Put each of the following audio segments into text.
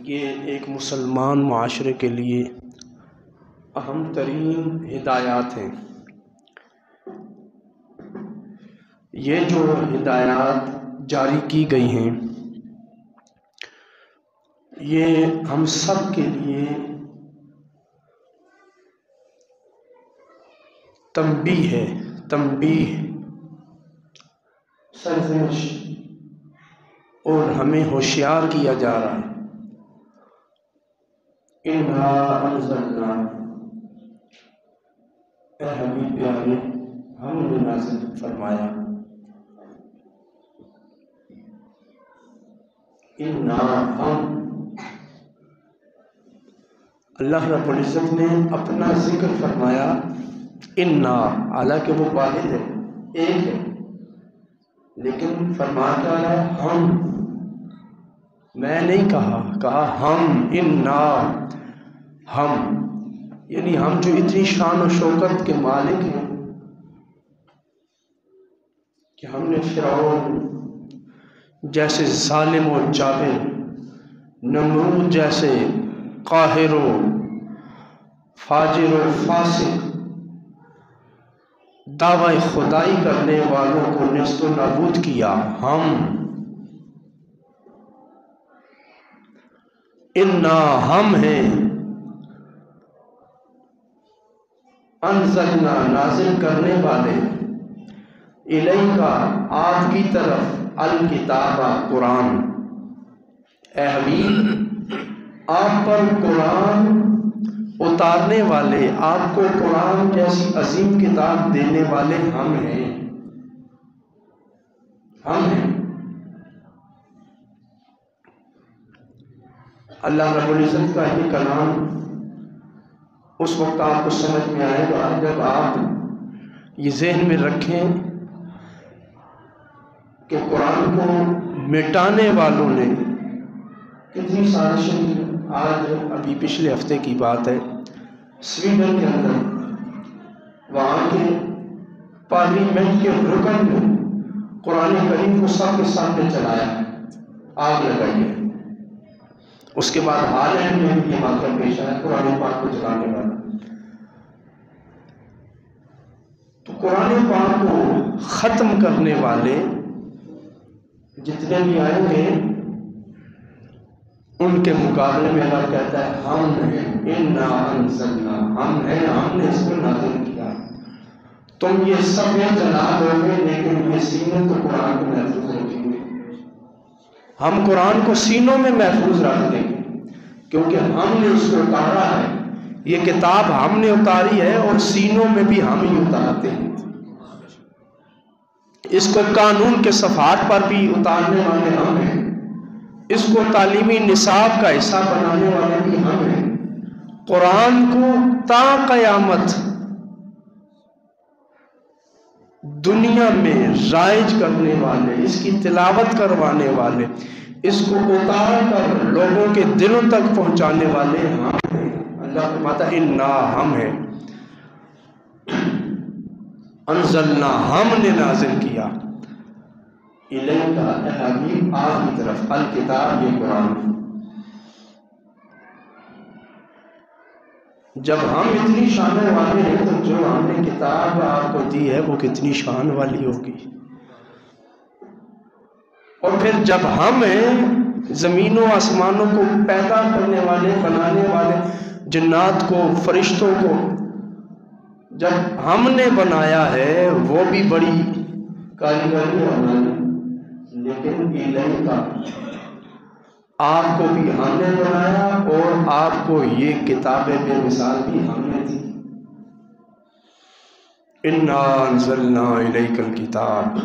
یہ ایک مسلمان معاشرے کے لیے اہم ترین ہدایات ہیں۔ یہ جو ہدایات جاری کی گئی ہیں یہ ہم سب کے لیے تنبیہ ہے، تنبیہ، سرزنش، اور ہمیں ہوشیار کیا جا رہا ہے۔ اِنَّا أَنزَلْنَا، اے حبیب پیارے ہم نے نازل فرمایا، اِنَّا ہم، اللہ رب العزت نے اپنا ذکر فرمایا اِنَّا، حالانکہ وہ واحد ہے، ایک ہے، لیکن فرما کیا ہے؟ ہم، میں نہیں کہا ہم، اِنَّا، ہم، یعنی ہم جو اتنی شان و شوکت کے مالک ہیں کہ ہم نے فرعون جیسے ظالم و جابر، نمرود جیسے قاہر و فاجر و فاسق، دعوی خدائی کرنے والوں کو نیست و نابود کیا۔ ہم، اِنَّا، ہم ہیں، انزلنا، نازل کرنے والے، الیک، آپ کی طرف، الکتاب، قرآن، اے حبیب آپ پر قرآن اتارنے والے، آپ کو قرآن جیسی عظیم کتاب دینے والے ہم ہیں، ہم ہیں۔ اللہ رب العزت کا یہ کلام اس وقت آپ کو سمجھ میں آئے گا جب آپ یہ ذہن میں رکھیں کہ قرآن کو مٹانے والوں نے کتنی سازشیں کی۔ آج ابھی پچھلے ہفتے کی بات ہے، سویڈن کے اندر وہاں کے پارلیمنٹ کے رکن نے قرآن کریم کو سب کے سامنے چلایا، آگ لگائی ہے۔ اس کے بعد ہالینڈ میں بھی یہ واقعہ پیش آیا، قرآن پاک کو جلانے والا۔ تو قرآن پاک کو ختم کرنے والے جتنے بھی آئیں گے ان کے مقابلے میں اللہ کہتا ہے ہم ہیں، اِنَّا أَنزَلْنَا، ہم ہیں، ہم نے اس کو نازل کیا۔ تم یہ سب میں جلا دو گے لیکن یہ سینے تو قرآن کو محفوظ رکھیں گے۔ ہم قرآن کو سینوں میں محفوظ رکھ دیں گے کیونکہ ہم نے اس کو اتارا ہے، یہ کتاب ہم نے اتاری ہے اور سینوں میں بھی ہم ہی اتارتے ہیں۔ اس کو قانون کے صفحات پر بھی اتارنے والے ہم ہیں، اس کو تعلیمی نصاب کا حصہ بنانے والے بھی ہم ہیں۔ قرآن کو تا قیامت دنیا میں رائج کرنے والے، اس کی تلاوت کروانے والے، اس کو اتار کر لوگوں کے دلوں تک پہنچانے والے ہم ہیں۔ اللہ فرماتا ہے اِنَّا، ہم ہیں، انزلنا، ہم نے نازل کیا، الیک، اے حبیب آپ کی طرف، الکتاب، یہ قرآن۔ جب ہم اتنی شان والے ہیں تو جو ہم نے کتاب آپ کو دی ہے وہ کتنی شان والی ہوگی۔ اور پھر جب ہم ہیں زمین و آسمانوں کو پیدا کرنے والے، بنانے والے، جنات کو، فرشتوں کو جب ہم نے بنایا ہے، وہ بھی بڑی کاریگری ہماری، لیکن الیک، آپ کو بھی ہم نے بنایا اور آپ کو یہ کتاب بے مثال بھی ہم نے دی۔ اِنَّا أَنزَلْنَا إِلَيْكَ الْكِتَابَ،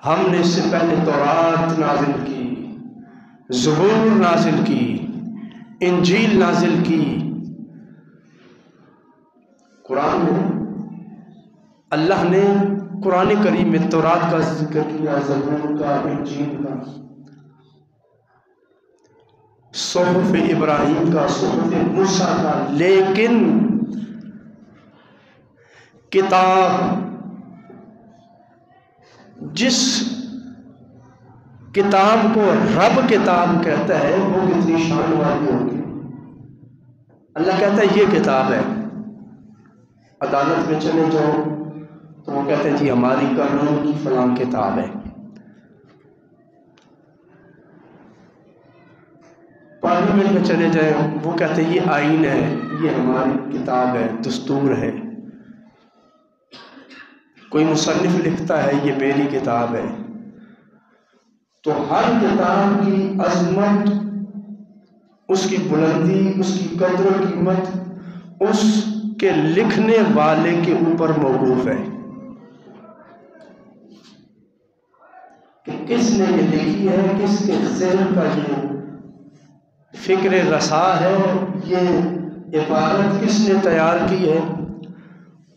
ہم نے اس سے پہلے تورات نازل کی، زبور نازل کی، انجیل نازل کی۔ قرآن میں اللہ نے قرآن کریم میں تورات کا ذکر کیا، زبور کا، انجیل کا، صحف ابراہیم کا، صحف موسیٰ کا، لیکن کتاب جس کتاب کو رب کتاب کہتا ہے وہ کتنی شان والی ہوگی۔ اللہ کہتا ہے یہ کتاب ہے۔ عدالت میں چلے جاؤ تو وہ کہتے ہیں جی ہماری قانون کی فلاں کتاب ہے۔ پارلیمنٹ میں چلے جائیں وہ کہتے ہیں یہ آئین ہے، یہ ہماری کتاب ہے، دستور ہے۔ کوئی مصنف لکھتا ہے یہ میری کتاب ہے۔ تو ہر کتاب کی عظمت، اس کی بلندی، اس کی قدر و قیمت اس کے لکھنے والے کے اوپر موقوف ہے کہ کس نے یہ لکھی ہے، کس کے ذہن کا یہ فکر رسا ہے، یہ عبارت کس نے تیار کی ہے،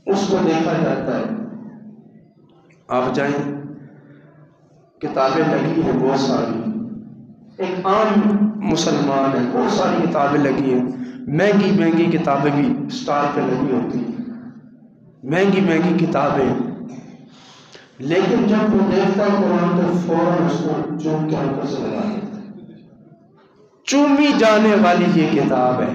اس کو دیکھا جاتا ہے۔ آپ جائیں کتابیں لگی ہیں بہت ساری، ایک عام مسلمان ہے بہت ساری کتابیں لگی ہیں، مہنگی مہنگی کتابیں بھی اسٹال پہ لگی ہوتی ہیں، مہنگی مہنگی کتابیں، لیکن جب وہ دیکھتا ہے قرآن تو فوراً اس کو چوم کے ہاتھوں سے لگا دیتا ہے۔ چومی جانے والی یہ کتاب ہے۔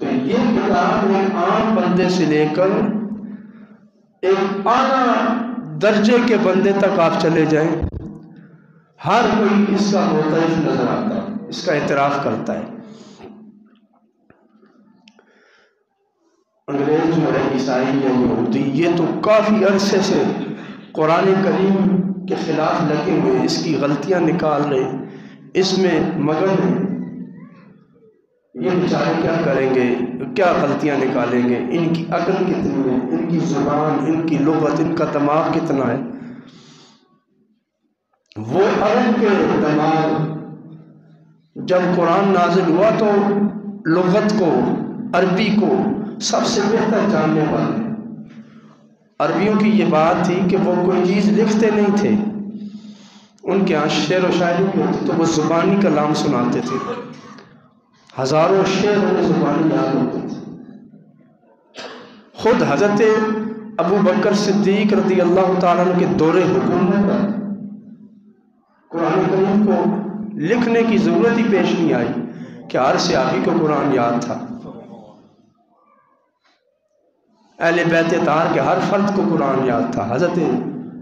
تو یہ کتاب ایک عام بندے سے لے کر ایک اعلیٰ درجے کے بندے تک آپ چلے جائیں، ہر کوئی اس کا معترف نظر آتا ہے، اس کا اعتراف کرتا ہے۔ انگریز جو ہے، عیسائی یا یہودی، یہ تو کافی عرصے سے قرآن کریم کے خلاف لگے ہوئے، اس کی غلطیاں نکال رہے، اس میں مگن ہیں۔ یہ بیچارے کیا کریں گے، کیا غلطیاں نکالیں گے، ان کی عقل کتنی ہے، ان کی زبان، ان کی لغت، ان کا دماغ کتنا ہے۔ وہ عرب کے دماغ جب قرآن نازل ہوا تو لغت کو، عربی کو سب سے بہتر جاننے والے، عربیوں کی یہ بات تھی کہ وہ کوئی چیز لکھتے نہیں تھے، ان کے ہاں شعر و شاعری بھی ہوتی تو وہ زبانی کلام سناتے تھے، ہزاروں شعر انہیں زبانی یاد ہوتے تھے۔ خود حضرت ابو بکر صدیق رضی اللہ تعالیٰ عنہ کے دور حکومت پر قرآن کریم کو لکھنے کی ضرورت ہی پیش نہیں آئی کہ ہر صحابی کو قرآن یاد تھا، اہل بیت طاہر کے ہر فرد کو قرآن یاد تھا۔ حضرت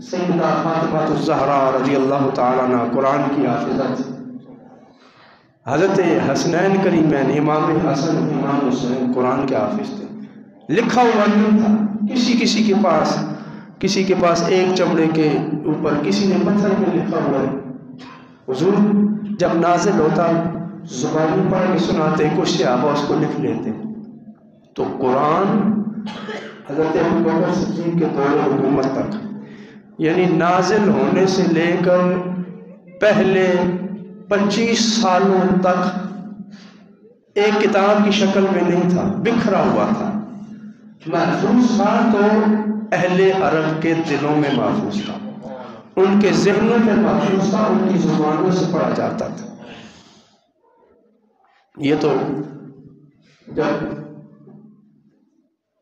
سیدہ فاطمہ الزہرا رضی اللہ تعالیٰ عنہ قرآن کی حافظہ تھی، حضرت حسنین کریمین امام حسن امام حسین قرآن کے حافظ تھے۔ لکھا ہوا نہیں تھا، کسی کے پاس ایک چمڑے کے اوپر کسی نے پتھر میں لکھا ہوا ہے۔ حضور جب نازل ہوتا زبانی پڑھ کے سناتے، کچھ صحابہ اس کو لکھ لیتے۔ تو قرآن حضرت ابو بکر صدیق کے دور حکومت تک، یعنی نازل ہونے سے لے کر پہلے 25 سالوں تک ایک کتاب کی شکل میں نہیں تھا، بکھرا ہوا تھا، محفوظ تھا تو اہل عرب کے دلوں میں محفوظ تھا، ان کے ذہنوں میں محفوظ تھا، ان کی زبانوں سے پڑھا جاتا تھا۔ یہ تو جب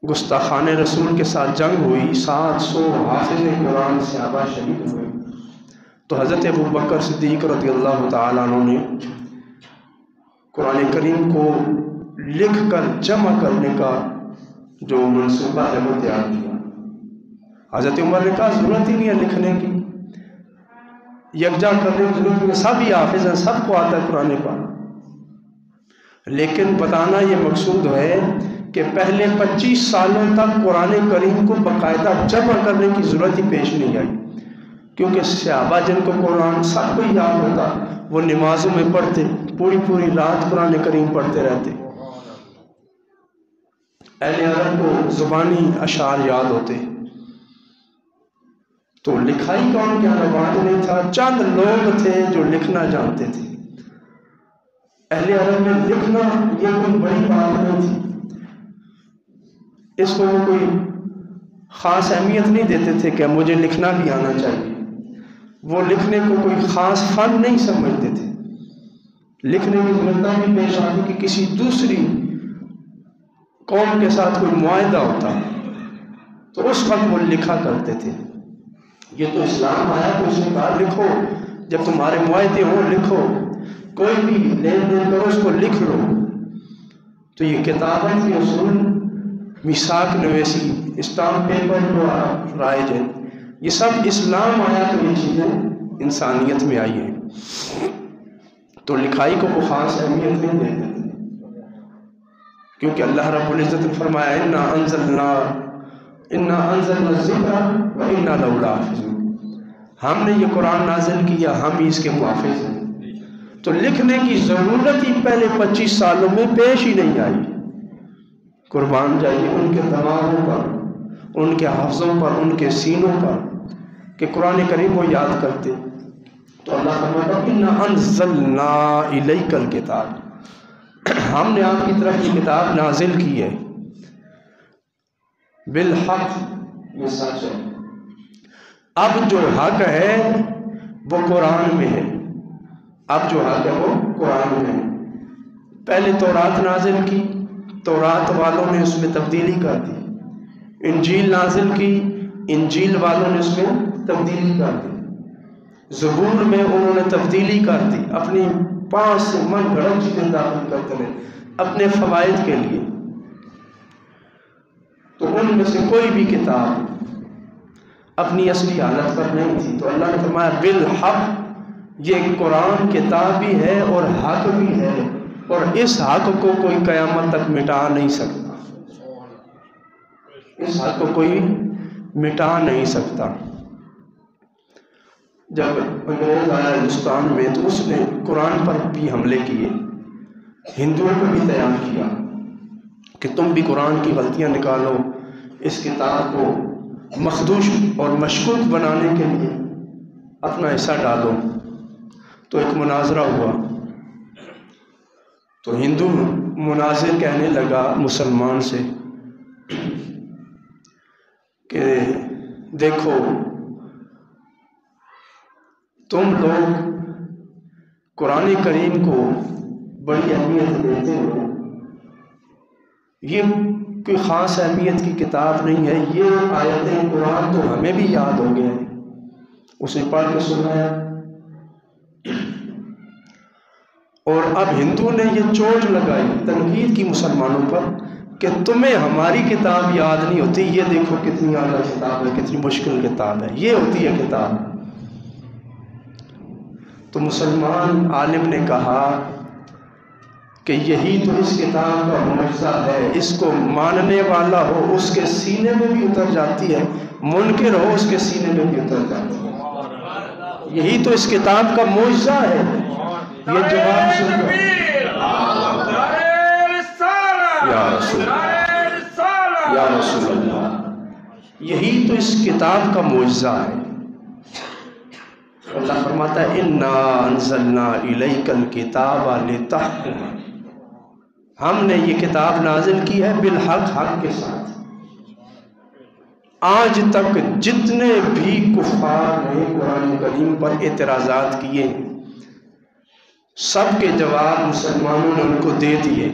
گستاخان رسول کے ساتھ جنگ ہوئی، 700 حافظ قرآن صحابہ شہید ہوئے، تو حضرت ابو بکر صدیق رضی اللہ تعالیٰ عنہ نے قرآن کریم کو لکھ کر جمع کرنے کا جو منصوبہ ہے وہ تیار کیا۔ حضرت عمر نے کہا ضرورت ہی نہیں ہے لکھنے کی، یکجا کرنے کی ضرورت نہیں، سب ہی حافظ ہیں، سب کو آتا ہے قرآن پاک۔ لیکن بتانا یہ مقصود ہے کہ پہلے 25 سالوں تک قرآن کریم کو باقاعدہ جمع کرنے کی ضرورت ہی پیش نہیں آئی، کیونکہ صحابہ جن کو قرآن سب کو یاد ہوتا، وہ نمازوں میں پڑھتے، پوری رات قرآن کریم پڑھتے رہتے۔ اہل عرب کو زبانی اشعار یاد ہوتے، تو لکھائی کا ان کے رواج نہیں تھا، چند لوگ تھے جو لکھنا جانتے تھے۔ اہل عرب میں لکھنا یہ کوئی بڑی بات نہیں تھی، اس کو وہ کوئی خاص اہمیت نہیں دیتے تھے کہ مجھے لکھنا بھی آنا چاہیے، وہ لکھنے کو کوئی خاص فن نہیں سمجھتے تھے۔ لکھنے کی ضرورت بھی پیش آتی کہ کسی دوسری قوم کے ساتھ کوئی معاہدہ ہوتا تو اس وقت وہ لکھا کرتے تھے۔ یہ تو اسلام آیا تو اس نے کہا لکھو، جب تمہارے معاہدے ہوں لکھو، کوئی بھی لین دین کرو اس کو لکھ لو۔ تو یہ کتابت کے اصول، میثاق نویسی، اسٹامپ پیپر جو رائج ہے، یہ سب اسلام آیا تو یہ چیزیں انسانیت میں آئی ہیں۔ تو لکھائی کو وہ خاص اہمیت نہیں دیتے تھے، کیونکہ اللہ رب العزت نے فرمایا اِنَّا أَنزَلْنَا الذِّكْرَ وَإِنَّا لَهُ لَحَافِظُونَ، ہم نے یہ قرآن نازل کیا، ہم ہی اس کے محافظ ہیں۔ تو لکھنے کی ضرورت ہی پہلے 25 سالوں میں پیش ہی نہیں آئی۔ قربان جائیے ان کے دماغوں پر، ان کے حافظوں پر، ان کے سینوں پر کہ قرآن کریم کو یاد کرتے۔ تو اللہ فرماتا ہے اِنَّا أَنزَلْنَا إِلَيْكَ الْكِتَابَ، ہم نے آپ کی طرف یہ کتاب نازل کی ہے، بالحق، یہ سچ ہے۔ اب جو حق ہے وہ قرآن میں ہے، اب جو حق ہے وہ قرآن میں ہے۔ پہلے تورات نازل کی، تورات والوں نے اس میں تبدیلی کر دی۔ انجیل نازل کی، انجیل والوں نے اس میں تبدیلی کر دی۔ زبور میں انہوں نے تبدیلی کر دی، اپنی 5 من گھڑت چیزیں داخل کرتے رہے اپنے فوائد کے لیے۔ تو ان میں سے کوئی بھی کتاب اپنی اصلی حالت پر نہیں تھی۔ تو اللہ نے فرمایا بالحق، یہ قرآن کتاب بھی ہے اور حق بھی ہے، اور اس حق کو کوئی قیامت تک مٹا نہیں سکتا، اس حق کو کوئی مٹا نہیں سکتا۔ جب انگریز آیا ہندوستان میں تو اس نے قرآن پر بھی حملے کیے، ہندوؤں کو بھی تیار کیا کہ تم بھی قرآن کی غلطیاں نکالو، اس کتاب کو مخدوش اور مشکوک بنانے کے لیے اپنا حصہ ڈالو۔ تو ایک مناظرہ ہوا، تو ہندو مناظر کہنے لگا مسلمان سے کہ دیکھو تم لوگ قرآن کریم کو بڑی اہمیت دیتے ہو، یہ کوئی خاص اہمیت کی کتاب نہیں ہے، یہ آیتیں قرآن تو ہمیں بھی یاد ہو گئے ہیں۔ اسے پڑھ کے سنایا، اور اب ہندو نے یہ چوٹ لگائی، تنقید کی مسلمانوں پر کہ تمہیں ہماری کتاب یاد نہیں ہوتی، یہ دیکھو کتنی اعلیٰ کتاب ہے، کتنی مشکل کتاب ہے، یہ ہوتی ہے کتاب۔ تو مسلمان عالم نے کہا کہ یہی تو اس کتاب کا معجزہ ہے، اس کو ماننے والا ہو اس کے سینے میں بھی اتر جاتی ہے، منکر ہو اس کے سینے میں بھی اتر جاتی ہے، یہی تو اس کتاب کا معجزہ ہے۔ یہ جواب سن کر یا رسول اللہ، یہی تو اس کتاب کا معجزہ ہے۔ اللہ فرماتا ہے اِنَّا أَنزَلْنَا إِلَيْكَ الْكِتَابَ لِتَحْكُمَ، ہم نے یہ کتاب نازل کی ہے بالحق، حق کے ساتھ۔ آج تک جتنے بھی کفار نے قرآن کریم پر اعتراضات کیے سب کے جواب مسلمانوں نے ان کو دے دیے۔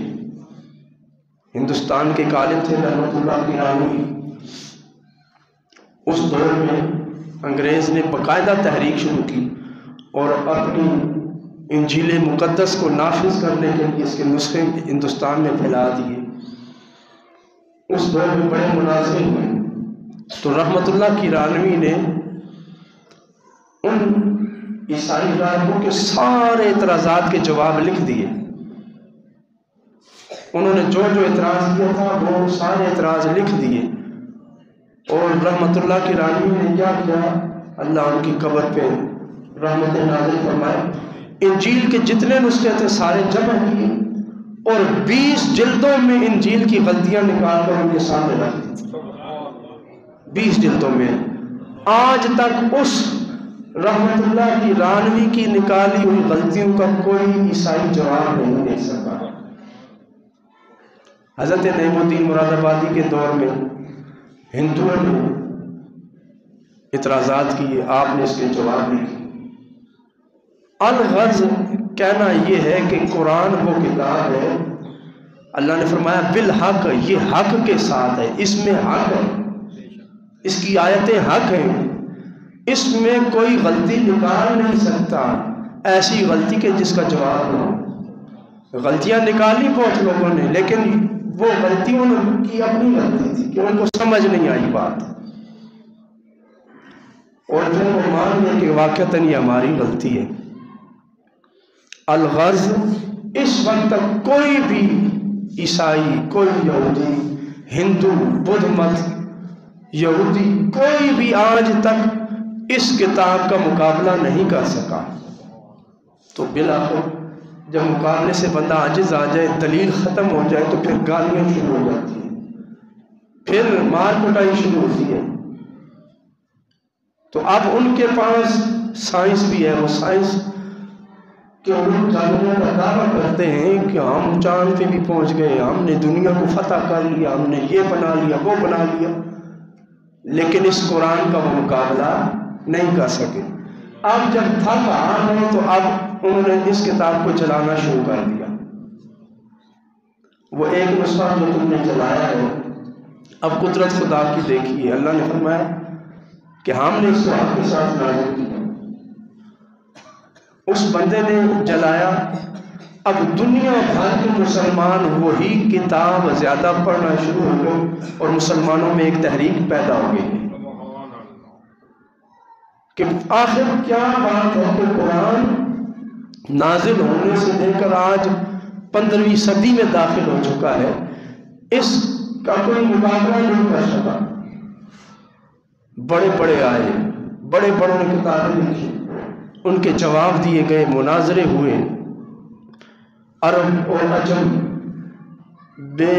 ہندوستان کے عالم تھے رحمۃ اللہ گیلانی، اس دور میں انگریز نے باقاعدہ تحریک شروع کی اور اپنی انجیل مقدس کو نافذ کرنے کے لیے اس کے نسخے ہندوستان میں پھیلا دیے۔ اس دور میں بڑے مناظرے ہوئے، تو رحمۃ اللہ گیلانی نے ان عیسائی راہبوں کے سارے اعتراضات کے جواب لکھ دیے۔ انہوں نے جو جو اعتراض کیا تھا وہ سارے اعتراض لکھ دیے، اور رحمۃ اللہ گیلانی نے کیا کیا، اللہ ان کی قبر پہ رحمت نازل فرمائے، انجیل کے جتنے نسخے تھے سارے جمع کیے اور 20 جلدوں میں انجیل کی غلطیاں نکال کر ان کے سامنے رکھ دی۔ 20 جلدوں میں آج تک اس رحمت اللہ گیلانی کی نکالی ہوئی غلطیوں کا کوئی عیسائی جواب نہیں دے سکا۔ حضرت نعیم الدین مراد آبادی کے دور میں ہندوؤں نے اعتراضات کیے، آپ نے اس کے جواب نہیں کیے۔ الغرض کہنا یہ ہے کہ قرآن وہ کتاب ہے، اللہ نے فرمایا بالحق، یہ حق کے ساتھ ہے، اس میں حق ہے، اس کی آیتیں حق ہیں، اس میں کوئی غلطی نکال نہیں سکتا ایسی غلطی کے جس کا جواب ہو۔ غلطیاں نکالی بہت لوگوں نے، لیکن وہ غلطی ان کی اپنی غلطی تھی کہ ان کو سمجھ نہیں آئی بات، اور پھر وہ مان لیں کہ واقعتاً یہ ہماری غلطی ہے۔ الغرض، اس وقت تک کوئی بھی عیسائی، کوئی یہودی، ہندو، بدھ مت، یہودی، کوئی بھی آج تک اس کتاب کا مقابلہ نہیں کر سکا۔ تو بالآخر جب مقابلے سے بندہ عاجز آ جائے، دلیل ختم ہو جائے، تو پھر گالیاں شروع ہو جاتی ہیں، پھر مار کٹائی شروع ہوتی ہے۔ تو اب ان کے پاس سائنس بھی ہے، وہ سائنس کے علوم جاننے کا دعویٰ کرتے ہیں کہ ہم چاند پہ بھی پہنچ گئے، ہم نے دنیا کو فتح کر لیا، ہم نے یہ بنا لیا، وہ بنا لیا، لیکن اس قرآن کا وہ مقابلہ نہیں کر سکے۔ اب جب تھک آ گئے تو اب انہوں نے اس کتاب کو جلانا شروع کر دیا۔ وہ ایک نسخہ جو تم نے جلایا ہے، اب قدرت خدا کی دیکھیے، اللہ نے فرمایا کہ ہم نے اس کو آپ کے ساتھ نازل کیا۔ اس بندے نے جلایا، اب دنیا بھر کے مسلمان وہی کتاب زیادہ پڑھنا شروع ہو گئے، اور مسلمانوں میں ایک تحریک پیدا ہو گئی کہ آخر کیا بات ہے کہ قرآن نازل ہونے سے لے کر آج 15ویں صدی میں داخل ہو چکا ہے، اس کا کوئی مقابلہ نہیں کر سکا۔ بڑے بڑے آئے، بڑے بڑوں نے کتابیں لکھی، ان کے جواب دیے گئے، مناظرے ہوئے، عرب اور عجم بے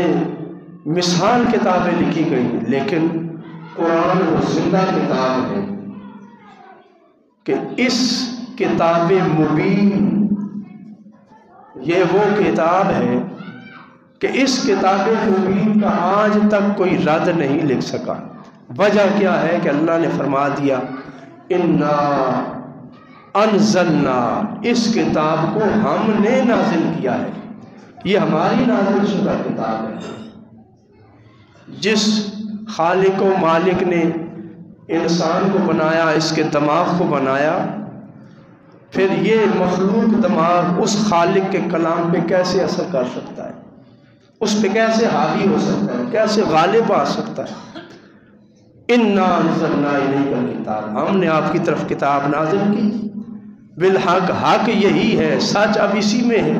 مثال کتابیں لکھی گئی، لیکن قرآن وہ زندہ کتاب ہے کہ اس کتاب مبین، یہ وہ کتاب ہے کہ اس کتاب مبین کا آج تک کوئی رد نہیں لکھ سکا۔ وجہ کیا ہے کہ اللہ نے فرما دیا انا انزلنا، اس کتاب کو ہم نے نازل کیا ہے، یہ ہماری نازل شدہ کتاب ہے۔ جس خالق و مالک نے انسان کو بنایا، اس کے دماغ کو بنایا، پھر یہ مخلوق دماغ اس خالق کے کلام پہ کیسے اثر کر سکتا ہے، اس پہ کیسے حاوی ہو سکتا ہے، کیسے غالب آ سکتا ہے۔ انا انزلنا الیک الکتاب، ہم نے آپ کی طرف کتاب نازل کی، بالحق، حق یہی ہے، سچ اب اسی میں ہے۔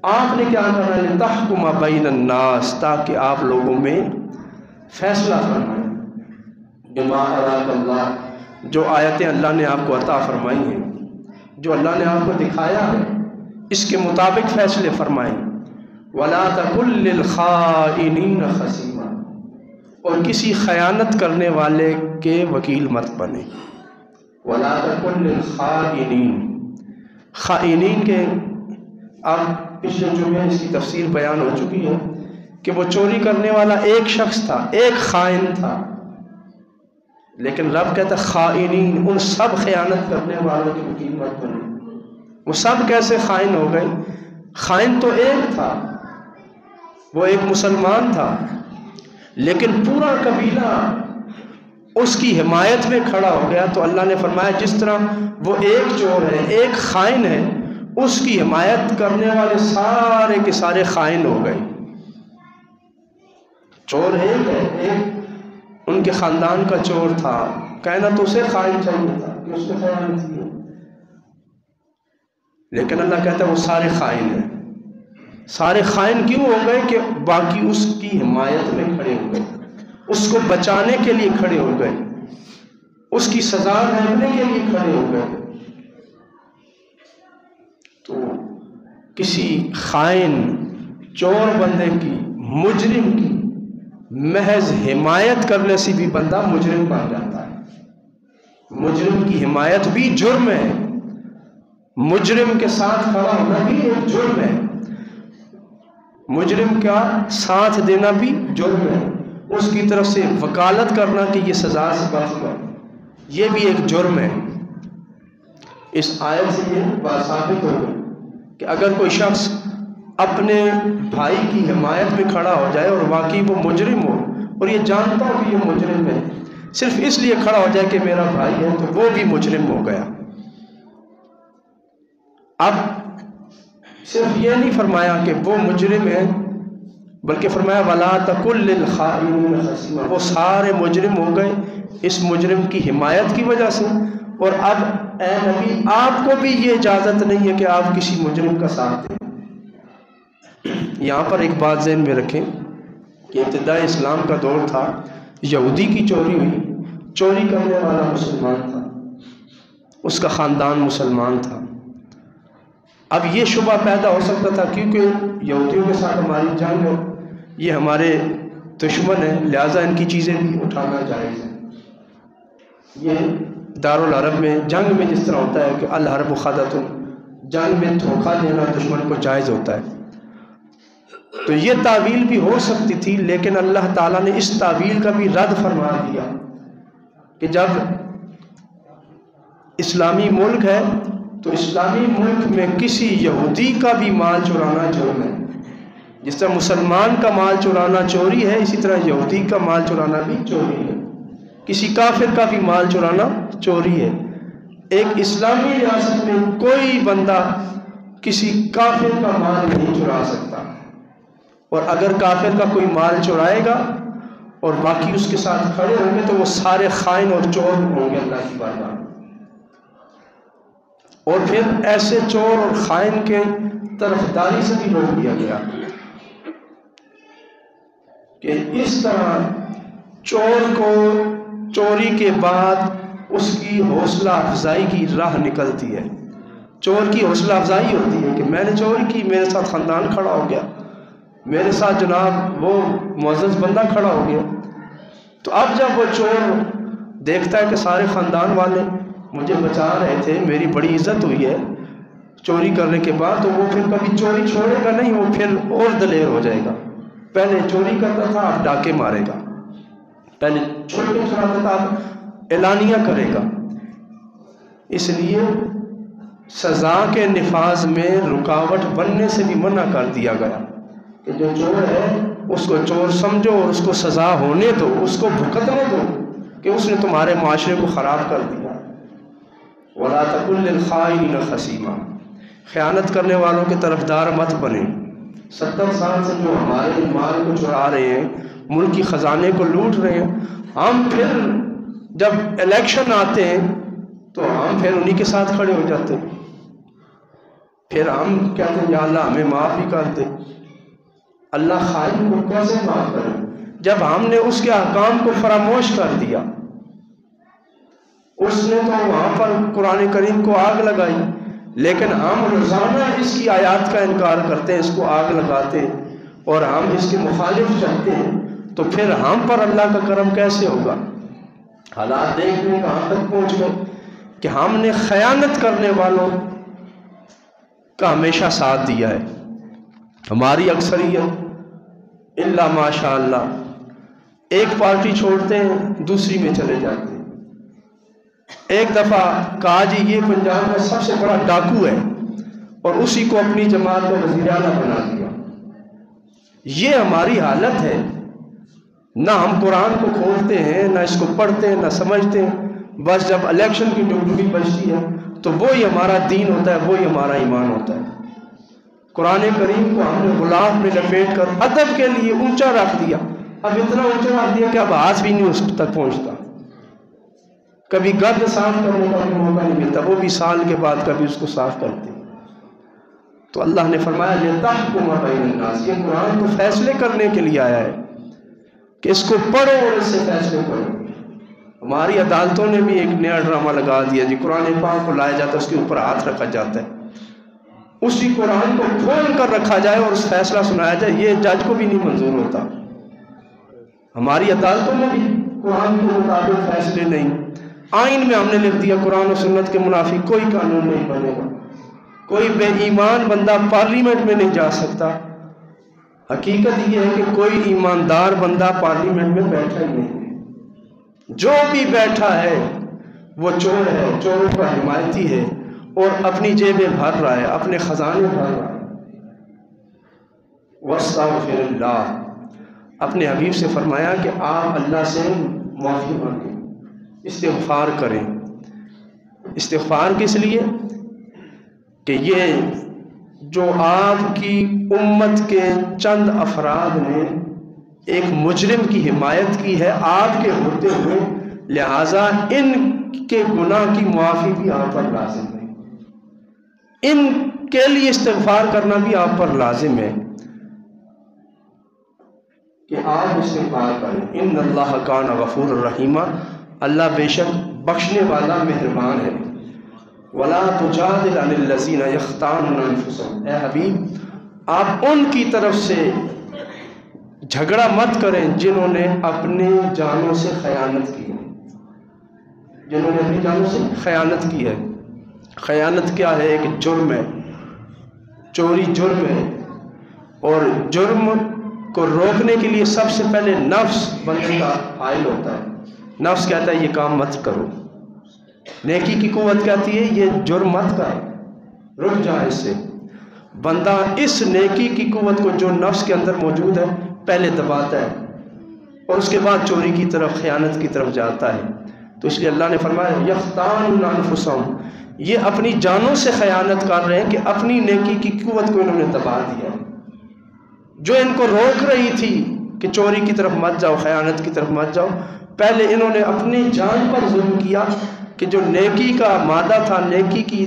آپ نے کیا کرنا ہے، لتحکم بین الناس، تاکہ آپ لوگوں میں فیصلہ فرمائیں، بما اراک اللہ، جو آیتیں اللہ نے آپ کو عطا فرمائی ہیں، جو اللہ نے آپ کو دکھایا ہے، اس کے مطابق فیصلے فرمائیں۔ ولا تکن للخائنین خصیما، اور کسی خیانت کرنے والے کے وکیل مت بنے۔ ولا تکن للخائنین، خائنین کے اب پچھلے جمعے اس کی تفسیر بیان ہو چکی ہے کہ وہ چوری کرنے والا ایک شخص تھا، ایک خائن تھا، لیکن رب کہتا خائنین، ان سب خیانت کرنے والوں کی وکیل مت بنے۔ وہ سب کیسے خائن ہو گئے؟ خائن تو ایک تھا، وہ ایک مسلمان تھا، لیکن پورا قبیلہ اس کی حمایت میں کھڑا ہو گیا۔ تو اللہ نے فرمایا جس طرح وہ ایک چور ہے، ایک خائن ہے، اس کی حمایت کرنے والے سارے کے سارے خائن ہو گئے۔ چور ایک ہے، ایک ان کے خاندان کا چور تھا، کہنا تو اسے خائن چاہیے تھا کہ اس نے خیانت کی، لیکن اللہ کہتا ہے وہ سارے خائن ہیں۔ سارے خائن کیوں ہو گئے کہ باقی اس کی حمایت میں کھڑے ہو گئے، اس کو بچانے کے لیے کھڑے ہو گئے، اس کی سزا دینے کے لیے کھڑے ہو گئے۔ تو کسی خائن، چور بندے کی، مجرم کی محض حمایت کرنے سے بھی بندہ مجرم بن جاتا ہے۔ مجرم کی حمایت بھی جرم ہے، مجرم کے ساتھ کھڑا ہونا بھی ایک جرم ہے، مجرم کا ساتھ دینا بھی جرم ہے، اس کی طرف سے وکالت کرنا کہ یہ سزا سے بچ گئے، یہ بھی ایک جرم ہے۔ اس آیت سے یہ بات ثابت ہو گئی کہ اگر کوئی شخص اپنے بھائی کی حمایت میں کھڑا ہو جائے اور واقعی وہ مجرم ہو اور یہ جانتا ہو کہ یہ مجرم ہے، صرف اس لیے کھڑا ہو جائے کہ میرا بھائی ہے، تو وہ بھی مجرم ہو گیا۔ اب صرف یہ نہیں فرمایا کہ وہ مجرم ہے، بلکہ فرمایا وَلَا تَكُن لِّلْخَائِنِينَ خَصِيمًا، وہ سارے مجرم ہو گئے اس مجرم کی حمایت کی وجہ سے۔ اور اب اے نبی آپ کو بھی یہ اجازت نہیں ہے کہ آپ کسی مجرم کا ساتھ دیں۔ یہاں پر ایک بات ذہن میں رکھیں کہ ابتدائی اسلام کا دور تھا، یہودی کی چوری ہوئی، چوری کرنے والا مسلمان تھا، اس کا خاندان مسلمان تھا۔ اب یہ شبہ پیدا ہو سکتا تھا کیونکہ یہودیوں کے ساتھ ہماری جنگ ہے، یہ ہمارے دشمن ہیں، لہٰذا ان کی چیزیں بھی اٹھانا جائز ہے۔ یہ دارالحرب میں جنگ میں جس طرح ہوتا ہے کہ الحرب خدۃ، جنگ میں دھوکہ دینا دشمن کو جائز ہوتا ہے، تو یہ تعویل بھی ہو سکتی تھی، لیکن اللہ تعالیٰ نے اس تعویل کا بھی رد فرما دیا کہ جب اسلامی ملک ہے تو اسلامی ملک میں کسی یہودی کا بھی مال چرانا جرم ہے۔ جس طرح مسلمان کا مال چرانا چوری ہے، اسی طرح یہودی کا مال چرانا بھی چوری ہے، کسی کافر کا بھی مال چرانا چوری ہے۔ ایک اسلامی ریاست میں کوئی بندہ کسی کافر کا مال نہیں چرا سکتا، اور اگر کافر کا کوئی مال چرائے گا اور باقی اس کے ساتھ کھڑے ہوں گے تو وہ سارے خائن اور چور ہوں گے اللہ کی بارگاہ میں۔ اور پھر ایسے چور اور خائن کے طرفداری سے بھی روک دیا گیا کہ اس طرح چور کو چوری کے بعد اس کی حوصلہ افزائی کی راہ نکلتی ہے۔ چور کی حوصلہ افزائی ہوتی ہے کہ میں نے چوری کی، میرے ساتھ خاندان کھڑا ہو گیا، میرے ساتھ جناب وہ معزز بندہ کھڑا ہو گیا۔ تو اب جب وہ چور دیکھتا ہے کہ سارے خاندان والے مجھے بچا رہے تھے، میری بڑی عزت ہوئی ہے چوری کرنے کے بعد، تو وہ پھر کبھی چوری چھوڑے گا نہیں، وہ پھر اور دلیر ہو جائے گا۔ پہلے چوری کرتا تھا، اب ڈاکے مارے گا، پہلے چھوٹے چلاتا تھا، اب اعلانیہ کرے گا۔ اس لیے سزا کے نفاذ میں رکاوٹ بننے سے بھی منع کر دیا گیا کہ جو چور ہے اس کو چور سمجھو اور اس کو سزا ہونے دو، اس کو بھگتنے دو کہ اس نے تمہارے معاشرے کو خراب کر دیا۔ وَلَا تَكُن لِّلْخَائِنِينَ خَصِيمًا، خیانت کرنے والوں کے طرفدار مت بنے۔ 70 سال سے جو ہمارے مال کو چرا رہے ہیں، ملک کی خزانے کو لوٹ رہے ہیں، ہم پھر جب الیکشن آتے ہیں تو ہم پھر انہی کے ساتھ کھڑے ہو جاتے ہیں، پھر ہم کہتے ہیں یا اللہ ہمیں معاف ہی کر دے۔ اللہ خائن کو کیسے معاف کرے جب ہم نے اس کے احکام کو فراموش کر دیا؟ اس نے تو وہاں پر قرآن کریم کو آگ لگائی، لیکن ہم روزانہ اس کی آیات کا انکار کرتے ہیں، اس کو آگ لگاتے ہیں اور ہم اس کے مخالف چلتے ہیں، تو پھر ہم پر اللہ کا کرم کیسے ہوگا؟ حالات دیکھنے کہاں تک پہنچ گئے کہ ہم نے خیانت کرنے والوں کا ہمیشہ ساتھ دیا ہے۔ ہماری اکثریت الا ماشاء اللہ ایک پارٹی چھوڑتے ہیں دوسری میں چلے جاتے ہیں۔ ایک دفعہ کہا جی یہ پنجاب میں سب سے بڑا ڈاکو ہے اور اسی کو اپنی جماعت کا وزیر اعلیٰ بنا دیا۔ یہ ہماری حالت ہے، نہ ہم قرآن کو کھولتے ہیں، نہ اس کو پڑھتے ہیں، نہ سمجھتے ہیں، بس جب الیکشن کی ڈگڈگی بجتی ہے تو وہی ہمارا دین ہوتا ہے، وہی ہمارا ایمان ہوتا ہے۔ قرآن کریم کو ہم نے غلاف میں لپیٹ کر ادب کے لیے اونچا رکھ دیا، اب اتنا اونچا رکھ دیا کہ اب ہاتھ بھی نہیں اس تک پہنچتا، کبھی گرد صاف کرنے کا بھی موقع نہیں ملتا، وہ بھی سال کے بعد کبھی اس کو صاف کرتے۔ تو اللہ نے فرمایا لِتَحْكُمَ بَيْنَ النَّاسِ، یہ قرآن تو فیصلے کرنے کے لیے آیا ہے کہ اس کو پڑھو اور اس سے فیصلے کرو۔ ہماری عدالتوں نے بھی ایک نیا ڈرامہ لگا دیا جی، قرآن پاک کو لایا جاتا ہے، اس کے اوپر ہاتھ رکھا جاتا ہے، اسی قرآن کو کھول کر رکھا جائے اور اس فیصلہ سنایا جائے، یہ جج کو بھی نہیں منظور ہوتا۔ ہماری عدالتوں میں بھی قرآن کے مطابق فیصلے نہیں، آئین میں ہم نے لکھ دیا قرآن و سنت کے منافق کوئی قانون نہیں بنے گا، کوئی بے ایمان بندہ پارلیمنٹ میں نہیں جا سکتا۔ حقیقت یہ ہے کہ کوئی ایماندار بندہ پارلیمنٹ میں بیٹھا ہی نہیں ہے، جو بھی بیٹھا ہے وہ چور ہے، چوروں کا حمایتی ہے اور اپنی جیبیں بھر رہا ہے، اپنے خزانے بھر رہا ہے۔ وَاسْتَغْفِرِ اللَّهِ، اپنے حبیب سے فرمایا کہ آپ اللہ سے معافی مانگیں۔ استغفار کریں۔ استغفار کس لیے؟ کہ یہ جو آپ کی امت کے چند افراد نے ایک مجرم کی حمایت کی ہے آپ کے ہوتے ہوئے، لہٰذا ان کے گناہ کی معافی بھی آپ پر لازم ہے، ان کے لیے استغفار کرنا بھی آپ پر لازم ہے کہ آپ استغفار کریں۔ ان اللہ کان غفور الرحیم، اللہ بے شک بخشنے والا مہربان ہے۔ ولا تجادل عن الذین یختانون انفسهم، اے حبیب آپ ان کی طرف سے جھگڑا مت کریں جنہوں نے اپنی جانوں سے خیانت کی ہے، جنہوں نے اپنی جانوں سے خیانت کی ہے۔ خیانت کیا ہے؟ ایک جرم ہے، چوری جرم ہے، اور جرم کو روکنے کے لیے سب سے پہلے نفس بندے کا حائل ہوتا ہے۔ نفس کہتا ہے یہ کام مت کرو، نیکی کی قوت کہتی ہے یہ جرم مت کر، رک جا اس سے۔ بندہ اس نیکی کی قوت کو جو نفس کے اندر موجود ہے پہلے دباتا ہے، اور اس کے بعد چوری کی طرف، خیانت کی طرف جاتا ہے۔ تو اس لیے اللہ نے فرمایا یختانون انفسهم، یہ اپنی جانوں سے خیانت کر رہے ہیں کہ اپنی نیکی کی قوت کو انہوں نے دبا دیا، جو ان کو روک رہی تھی کہ چوری کی طرف مت جاؤ، خیانت کی طرف مت جاؤ، پہلے انہوں نے اپنی جان پر ظلم کیا کہ جو نیکی کا مادہ تھا، نیکی کی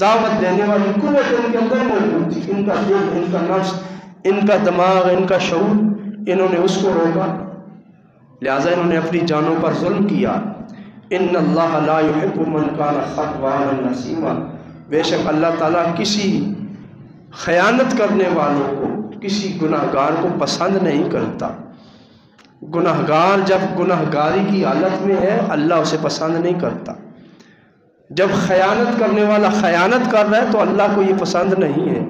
دعوت دینے والی قوت ان کے اندر موجود تھی، ان کا دل، ان کا نفس، ان کا دماغ، ان کا شعور، انہوں نے اس کو روکا، لہٰذا انہوں نے اپنی جانوں پر ظلم کیا۔ ان اللہ لا يحب من کان خوانا نسیما، بے شک اللہ تعالیٰ کسی خیانت کرنے والوں کو، کسی گناہ گار کو پسند نہیں کرتا۔ گناہ گار جب گناہ گاری کی حالت میں ہے اللہ اسے پسند نہیں کرتا، جب خیانت کرنے والا خیانت کر رہا ہے تو اللہ کو یہ پسند نہیں ہے،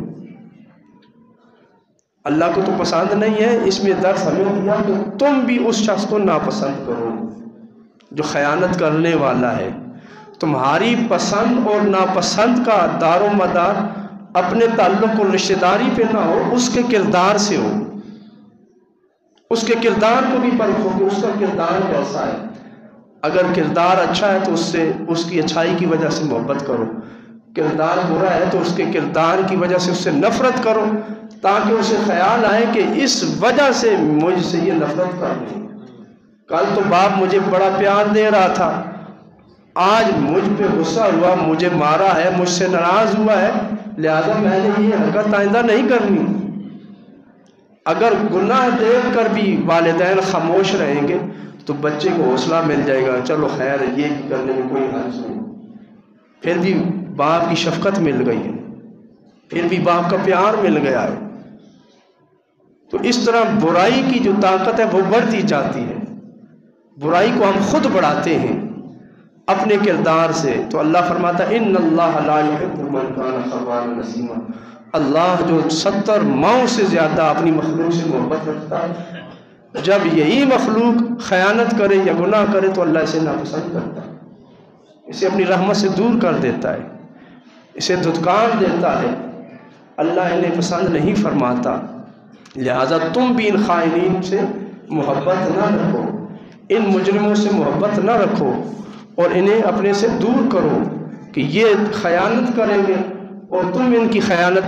اللہ کو تو پسند نہیں ہے۔ اس میں درس ہمیں دیا کہ تم بھی اس شخص کو ناپسند کرو جو خیانت کرنے والا ہے۔ تمہاری پسند اور ناپسند کا دار و مدار اپنے تعلق اور رشتہ داری پہ نہ ہو، اس کے کردار سے ہو، اس کے کردار کو بھی پرکھو کہ اس کا کردار کیسا ہے۔ اگر کردار اچھا ہے تو اس سے، اس کی اچھائی کی وجہ سے محبت کرو، کردار برا ہے تو اس کے کردار کی وجہ سے اس سے نفرت کرو، تاکہ اسے خیال آئے کہ اس وجہ سے مجھ سے یہ نفرت کر رہی ہے۔ کل تو باپ مجھے بڑا پیار دے رہا تھا، آج مجھ پہ غصہ ہوا، مجھے مارا ہے، مجھ سے ناراض ہوا ہے، لہذا میں نے یہ حرکت آئندہ نہیں کرنی۔ اگر گناہ دیکھ کر بھی والدین خاموش رہیں گے تو بچے کو حوصلہ مل جائے گا، چلو خیر یہ کرنے میں کوئی حرج نہیں، پھر بھی باپ کی شفقت مل گئی ہے، پھر بھی باپ کا پیار مل گیا ہے۔ تو اس طرح برائی کی جو طاقت ہے وہ بڑھتی جاتی ہے، برائی کو ہم خود بڑھاتے ہیں اپنے کردار سے۔ تو اللہ فرماتا ہے ان اللہ لا يحب من کان خوانا نسیما، اللہ جو 70 ماؤں سے زیادہ اپنی مخلوق سے محبت رکھتا ہے، جب یہی مخلوق خیانت کرے یا گناہ کرے تو اللہ اسے ناپسند کرتا ہے، اسے اپنی رحمت سے دور کر دیتا ہے، اسے دھتکار دیتا ہے، اللہ انہیں پسند نہیں فرماتا۔ لہٰذا تم بھی ان خائنین سے محبت نہ رکھو، ان مجرموں سے محبت نہ رکھو، اور انہیں اپنے سے دور کرو کہ یہ خیانت کریں گے اور تم ان کی خیانت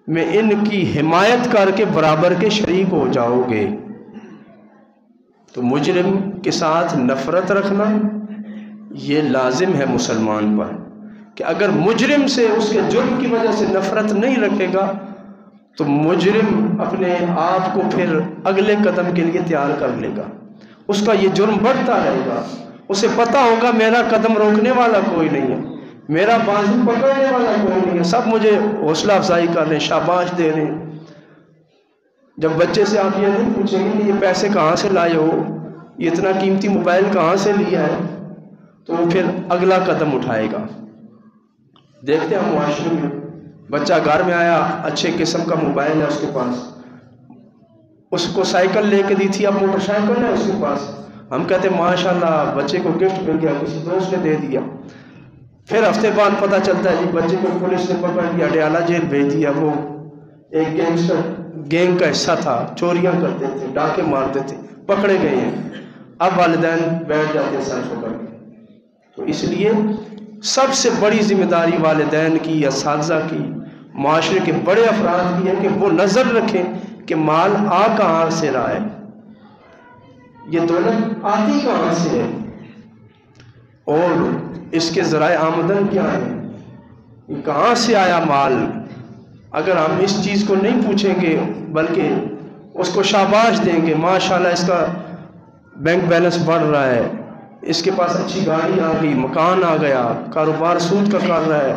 میں ان کی حمایت کر کے برابر کے شریک ہو جاؤ گے۔ تو مجرم کے ساتھ نفرت رکھنا یہ لازم ہے مسلمان پر، کہ اگر مجرم سے اس کے جرم کی وجہ سے نفرت نہیں رکھے گا تو مجرم اپنے آپ کو پھر اگلے قدم کے لیے تیار کر لے گا، اس کا یہ جرم بڑھتا رہے گا، اسے پتہ ہوگا میرا قدم روکنے والا کوئی نہیں ہے، میرا بازو پکڑنے والا کوئی نہیں ہے، سب مجھے حوصلہ افزائی کر رہے ہیں، شاباش دے رہے ہیں۔ جب بچے سے آپ یہ نہیں پوچھیں گے کہ یہ پیسے کہاں سے لائے ہو، یہ اتنا قیمتی موبائل کہاں سے لیا ہے، تو وہ پھر اگلا قدم اٹھائے گا۔ دیکھتے ہیں معاشرے میں بچہ گھر میں آیا، اچھے قسم کا موبائل ہے اس کے پاس، اس کو سائیکل لے کے دی تھی، اب موٹر سائیکل ہے اس کے پاس، ہم کہتے ہیں ماشاءاللہ بچے کو گفٹ مل گیا، کسی دوست نے دے دیا۔ پھر ہفتے بعد پتہ چلتا ہے جی بچے کو پولیس نے پکڑ لیا، اڈیالہ جیل بھیج دیا، وہ ایک گینگ کا حصہ تھا، چوریاں کرتے تھے، ڈاکے مارتے تھے، پکڑے گئے ہیں۔ اب والدین بیٹھ جاتے ہیں سر پکڑ کے. تو اس لیے سب سے بڑی ذمہ داری والدین کی، اساتذہ کی، معاشرے کے بڑے افراد کی ہے کہ وہ نظر رکھیں کہ مال آ کہاں سے رہا ہے، یہ دولت آتی کہاں سے ہے، اور اس کے ذرائع آمدن کیا ہے، یہ کہاں سے آیا مال. اگر ہم اس چیز کو نہیں پوچھیں گے بلکہ اس کو شاباش دیں گے، ماشاءاللہ اس کا بینک بیلنس بڑھ رہا ہے، اس کے پاس اچھی گاڑی آ گئی، مکان آ گیا، کاروبار سود کا کر رہا ہے،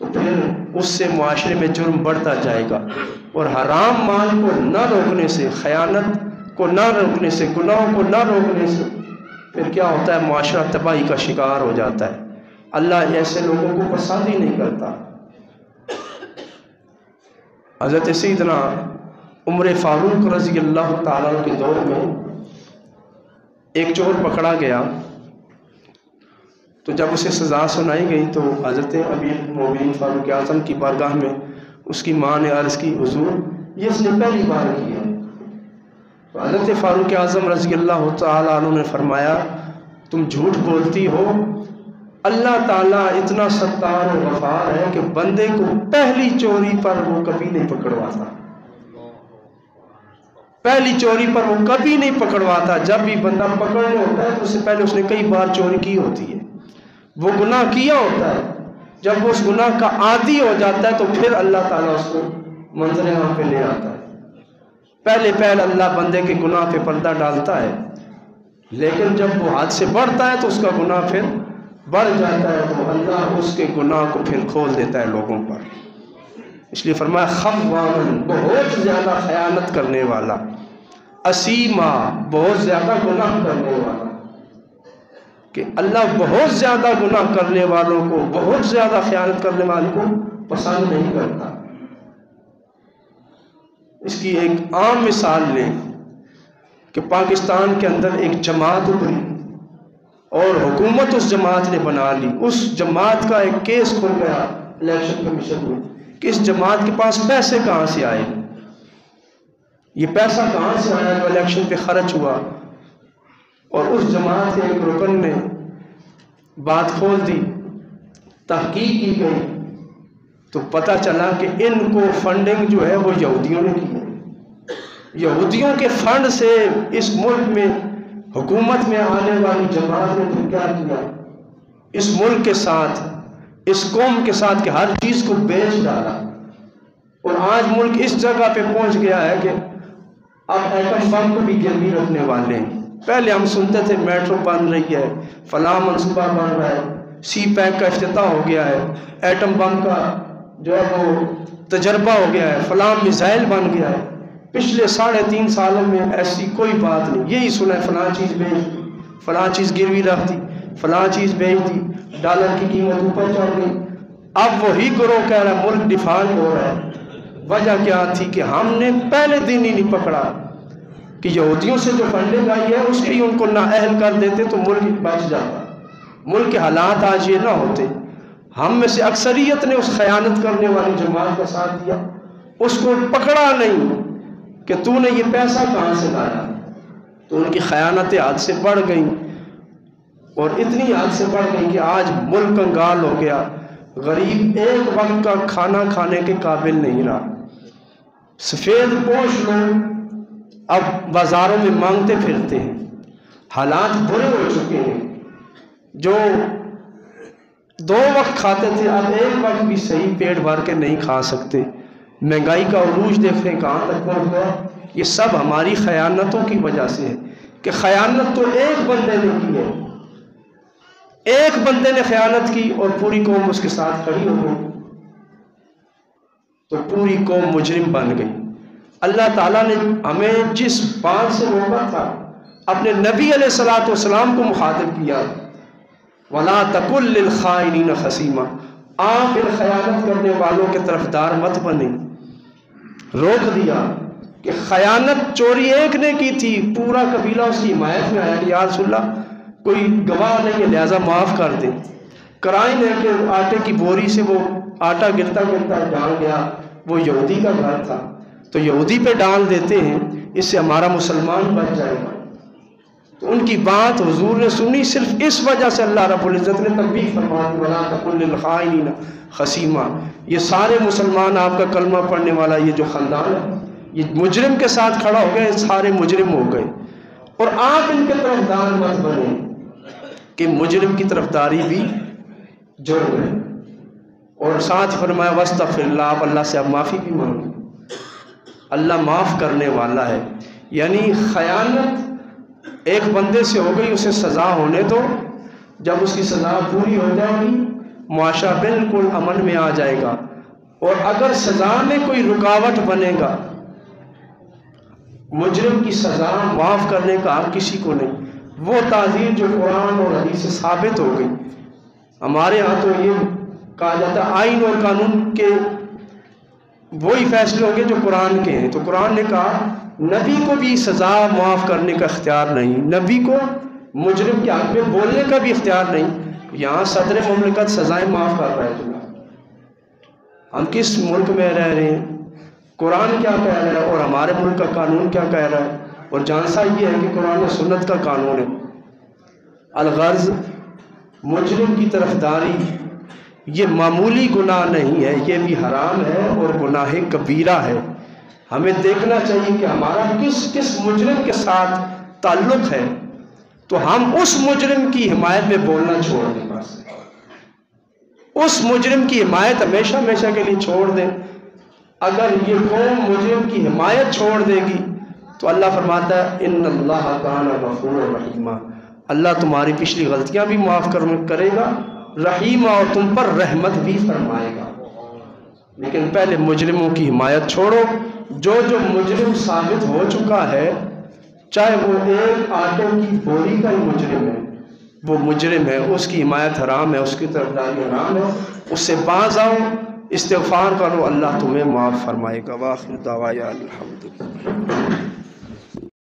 تو پھر اس سے معاشرے میں جرم بڑھتا جائے گا. اور حرام مال کو نہ روکنے سے، خیانت کو نہ روکنے سے، گناہوں کو نہ روکنے سے پھر کیا ہوتا ہے، معاشرہ تباہی کا شکار ہو جاتا ہے. اللہ ایسے لوگوں کو پسند ہی نہیں کرتا. حضرت سیدنا عمر فاروق رضی اللہ تعالیٰ کے دور میں ایک چور پکڑا گیا، تو جب اسے سزا سنائی گئی تو حضرت امیر المومنین فاروق اعظم کی بارگاہ میں اس کی ماں نے عرض کی، حضور یہ اس نے پہلی بار کی ہے. تو حضرت فاروق اعظم رضی اللہ تعالیٰ عنہ نے فرمایا، تم جھوٹ بولتی ہو، اللہ تعالیٰ اتنا ستار و غفار ہے کہ بندے کو پہلی چوری پر وہ کبھی نہیں پکڑواتا، پہلی چوری پر وہ کبھی نہیں پکڑواتا. جب بھی بندہ پکڑنے ہوتا ہے تو اس سے پہلے اس نے کئی بار چوری کی ہوتی ہے، وہ گناہ کیا ہوتا ہے. جب وہ اس گناہ کا عادی ہو جاتا ہے تو پھر اللہ تعالیٰ اس کو منظر عام پہ لے آتا ہے. پہلے اللہ بندے کے گناہ پہ پردہ ڈالتا ہے، لیکن جب وہ حد سے بڑھتا ہے تو اس کا گناہ پھر بڑھ جاتا ہے، تو اللہ اس کے گناہ کو پھر کھول دیتا ہے لوگوں پر. اس لیے فرمایا خوان، بہت زیادہ خیانت کرنے والا، اسیما، بہت زیادہ گناہ کرنے والا، کہ اللہ بہت زیادہ گناہ کرنے والوں کو، بہت زیادہ خیانت کرنے والوں کو پسند نہیں کرتا. اس کی ایک عام مثال لیں کہ پاکستان کے اندر ایک جماعت ابھری اور حکومت اس جماعت نے بنا لی. اس جماعت کا ایک کیس کھل گیا الیکشن کمیشن میں کہ اس جماعت کے پاس پیسے کہاں سے آئے، یہ پیسہ کہاں سے آیا جو الیکشن پہ خرچ ہوا. اور اس جماعت کے ایک رکن نے بات کھول دی، تحقیق کی گئی تو پتہ چلا کہ ان کو فنڈنگ جو ہے وہ یہودیوں نے کی ہے. یہودیوں کے فنڈ سے اس ملک میں حکومت میں آنے والی جماعت نے پھر کیا کیا، اس ملک کے ساتھ، اس قوم کے ساتھ کہ ہر چیز کو بیچ ڈالا. اور آج ملک اس جگہ پہ پہنچ گیا ہے کہ اب ایٹم بم کو بھی گروی رکھنے والے ہیں. پہلے ہم سنتے تھے میٹرو بن رہی ہے، فلاں منصوبہ بن رہا ہے، سی پیک کا افتتاح ہو گیا ہے، ایٹم بم کا جو ہے وہ تجربہ ہو گیا ہے، فلاں میزائل بن گیا ہے. پچھلے 3.5 سالوں میں ایسی کوئی بات نہیں. یہی سنا ہے فلاں چیز بیچ دی، فلاں چیز گروی رکھ دی، فلاں چیز بیچ دی، ڈالر کی قیمت اوپر چڑھ گئی. اب وہی گروہ کہہ رہا ہے ملک ڈیفالٹ ہو رہا ہے. وجہ کیا تھی کہ ہم نے پہلے دن ہی نہیں پکڑا کہ یہودیوں سے جو فنڈنگ آئی ہے اس کی ان کو نااہل کر دیتے تو ملک بچ جاتا. ملک کے حالات آج یہ نہ ہوتے. ہم میں سے اکثریت نے اس خیانت کرنے والی جماعت کا ساتھ دیا، اس کو پکڑا نہیں کہ تو نے یہ پیسہ کہاں سے لایا. تو ان کی خیانتیں حد سے بڑھ گئیں، اور اتنی حد سے بڑھ گئی کہ آج ملک کنگال ہو گیا. غریب ایک وقت کا کھانا کھانے کے قابل نہیں رہا. سفید پوش لوگ اب بازاروں میں مانگتے پھرتے ہیں. حالات برے ہو چکے ہیں. جو 2 وقت کھاتے تھے اب ایک وقت بھی صحیح پیٹ بھر کے نہیں کھا سکتے. مہنگائی کا عروج دیکھیں کہاں تک پہنچ گیا. یہ سب ہماری خیانتوں کی وجہ سے ہے کہ خیانت تو ایک بندے نے کی ہے، ایک بندے نے خیانت کی اور پوری قوم اس کے ساتھ کھڑی ہو گئی تو پوری قوم مجرم بن گئی. اللہ تعالیٰ نے ہمیں جس بات سے روکا تھا اپنے نبی علیہ الصلوۃ والسلام کو مخاطب کیا، وَلَا تَكُن لِّلْخَائِنِينَ خَصِيمًا، آپ ان خیانت کرنے والوں کے طرفدار مت بنے. روک دیا کہ خیانت چوری ایک نے کی تھی، پورا قبیلہ اس کی حمایت میں آیا کہ یا رسول اللہ کوئی گواہ نہیں ہے لہذا معاف کر دیں. کرائن ہے کہ آٹے کی بوری سے وہ آٹا گرتا گرتا ڈال گیا، وہ یہودی کا گھر تھا تو یہودی پہ ڈال دیتے ہیں، اس سے ہمارا مسلمان بچ جائے گا. تو ان کی بات حضور نے سنی، صرف اس وجہ سے اللہ رب العزت نے تنبیہ فرمایا وَلَا تَكُن لِّلْخَائِنِينَ خَصِيمًا۔ یہ سارے مسلمان آپ کا کلمہ پڑھنے والا یہ جو خاندان ہے یہ مجرم کے ساتھ کھڑا ہو گئے، سارے مجرم ہو گئے، اور آپ ان کے طرفدار مت بنے کہ مجرم کی طرفداری بھی جرم ہے۔ اور ساتھ فرمایا وَاسْتَغْفِرِ اللَّهَ، آپ اللہ سے اب معافی بھی مانگو، اللہ معاف کرنے والا ہے۔ یعنی خیانت ایک بندے سے ہو گئی، اسے سزا ہونے دو، جب اس کی سزا پوری ہو جائے گی معاشرہ بالکل امن میں آ جائے گا۔ اور اگر سزا میں کوئی رکاوٹ بنے گا، مجرم کی سزا معاف کرنے کا حق کسی کو نہیں، وہ تعزیر جو قرآن اور حدیث سے ثابت ہو گئی۔ ہمارے ہاں تو یہ کہا جاتا ہے آئین اور قانون کے وہی فیصلے ہوں گے جو قرآن کے ہیں، تو قرآن نے کہا نبی کو بھی سزا معاف کرنے کا اختیار نہیں، نبی کو مجرم کے حق میں بولنے کا بھی اختیار نہیں۔ یہاں صدر مملکت سزائیں معاف کر رہا ہے جناب، ہم کس ملک میں رہ رہے ہیں، قرآن کیا کہہ رہا ہے اور ہمارے ملک کا قانون کیا کہہ رہا ہے، اور جانسا یہ ہے کہ قرآن و سنت کا قانون ہے۔ الغرض مجرم کی طرفداری یہ معمولی گناہ نہیں ہے، یہ بھی حرام ہے اور گناہ کبیرہ ہے۔ ہمیں دیکھنا چاہیے کہ ہمارا کس مجرم کے ساتھ تعلق ہے، تو ہم اس مجرم کی حمایت میں بولنا چھوڑ دیں، بس اس مجرم کی حمایت ہمیشہ ہمیشہ کے لیے چھوڑ دیں۔ اگر یہ قوم مجرم کی حمایت چھوڑ دے گی تو اللہ فرماتا ہے ان اللہ کان غفورا رحیما، اللہ تمہاری پچھلی غلطیاں بھی معاف کرے گا، رحیمہ اور تم پر رحمت بھی فرمائے گا۔ لیکن پہلے مجرموں کی حمایت چھوڑو، جو مجرم ثابت ہو چکا ہے، چاہے وہ ایک آٹے کی بوری کا ہی مجرم ہے، وہ مجرم ہے، اس کی حمایت حرام ہے، اس کی طرفداری حرام ہے، اس سے باز آؤ، استغفار کرو، اللہ تمہیں معاف فرمائے گا۔ وآخر دعوانا الحمدللہ۔